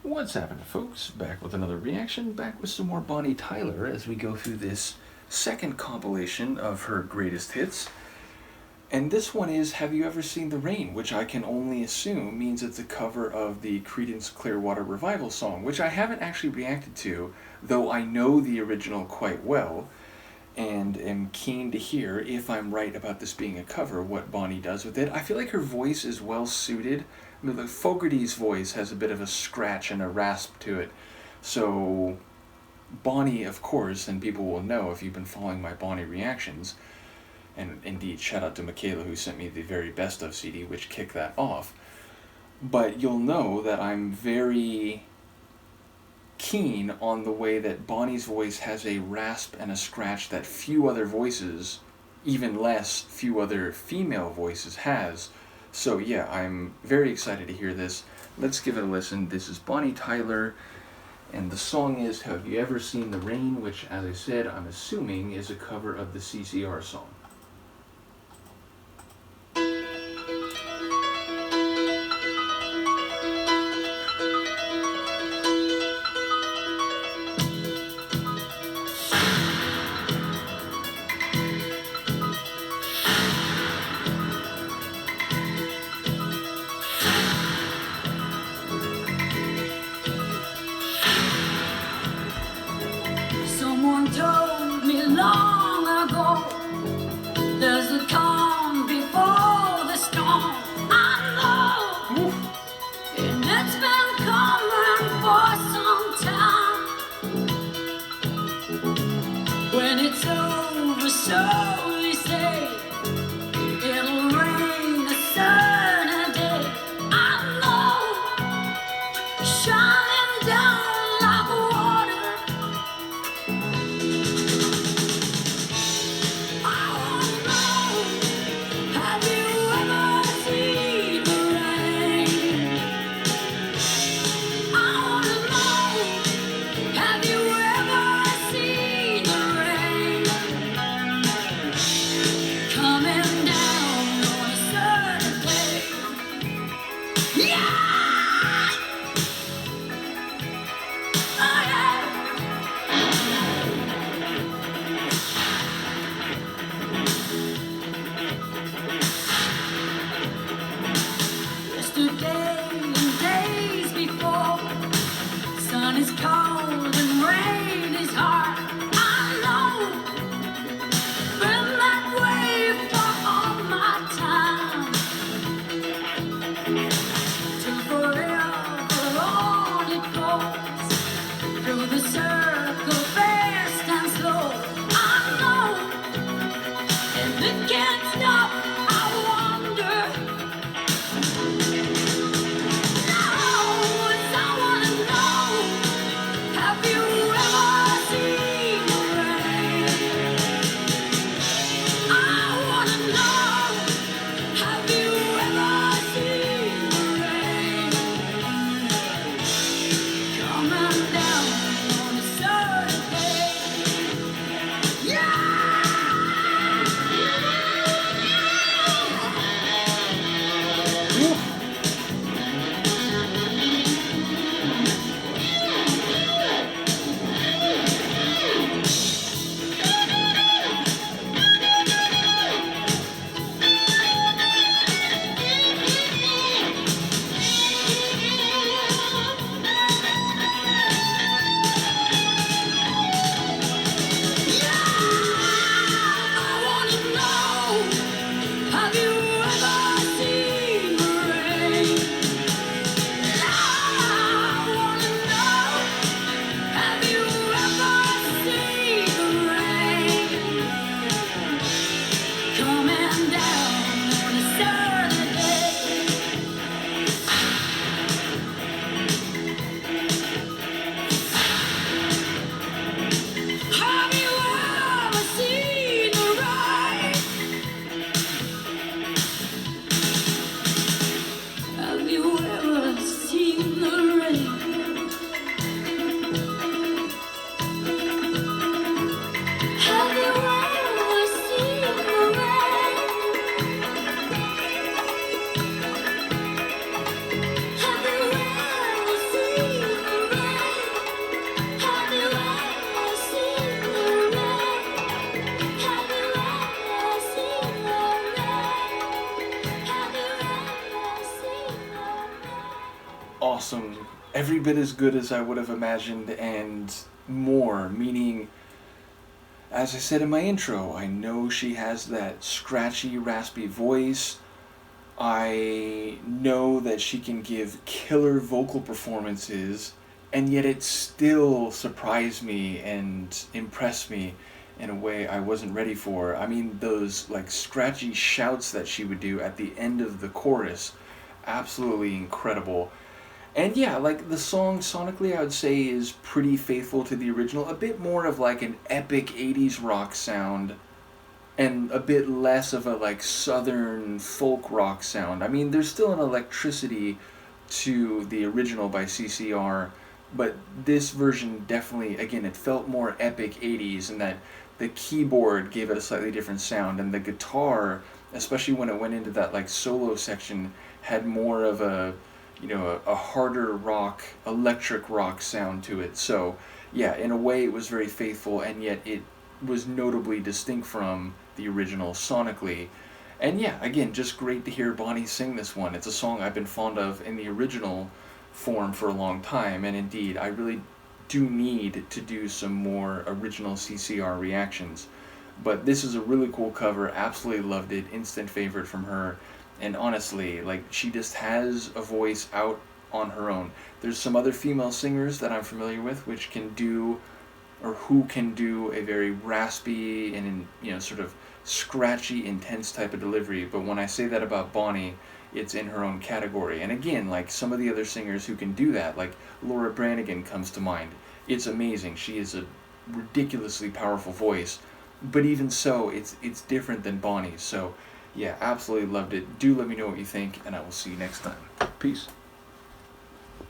What's happening, folks? Back with another reaction, back with some more Bonnie Tyler as we go through this second compilation of her greatest hits. And this one is Have You Ever Seen the Rain, which I can only assume means it's a cover of the Creedence Clearwater Revival song, which I haven't actually reacted to, though I know the original quite well, and am keen to hear, if I'm right about this being a cover, what Bonnie does with it. I feel like her voice is well suited. I mean, like Fogerty's voice has a bit of a scratch and a rasp to it. So Bonnie, of course, and people will know if you've been following my Bonnie reactions, and indeed shout out to Michaela who sent me the very best of CD, which kicked that off. But you'll know that I'm very keen on the way that Bonnie's voice has a rasp and a scratch that few other voices, even less few other female voices, has. So yeah, I'm very excited to hear this. Let's give it a listen. This is Bonnie Tyler, and the song is Have You Ever Seen the Rain, which, as I said, I'm assuming is a cover of the CCR song. Someone told me long ago, there's a calm before the storm. I know, and it's been coming for some time. When it's over, so we say, it'll rain a sunny day. I know, shining down like water. Yesterday and days before, sun is cold and rain is hard. I know, been that way for all my time. Till forever on it goes, through the circle fast and slow. I know, and it can't stop. I wonder. awesome, every bit as good as I would have imagined, and more, meaning, as I said in my intro, I know she has that scratchy, raspy voice. I know that she can give killer vocal performances, and yet it still surprised me and impressed me in a way I wasn't ready for. I mean, those like scratchy shouts that she would do at the end of the chorus, absolutely incredible. And yeah, like the song sonically, I would say is pretty faithful to the original. A bit more of like an epic 80s rock sound and a bit less of a like southern folk rock sound. I mean, there's still an electricity to the original by CCR, but this version definitely, again, it felt more epic 80s, and that the keyboard gave it a slightly different sound, and the guitar, especially when it went into that like solo section, had more of a, a harder rock, electric rock sound to it. So yeah, in a way it was very faithful, and yet it was notably distinct from the original sonically. And yeah, again, just great to hear Bonnie sing this one. It's a song I've been fond of in the original form for a long time, and indeed, I really do need to do some more original CCR reactions. But this is a really cool cover, absolutely loved it, instant favorite from her, and honestly, like, she just has a voice out on her own. There's some other female singers that I'm familiar with which can do, or who can do, a very raspy and sort of scratchy, intense type of delivery. But when I say that about Bonnie, it's in her own category. And again, like some of the other singers who can do that, like Laura Branigan comes to mind. It's amazing. She is a ridiculously powerful voice, but even so, it's different than Bonnie's. So yeah, absolutely loved it. Do let me know what you think, and I will see you next time. Peace.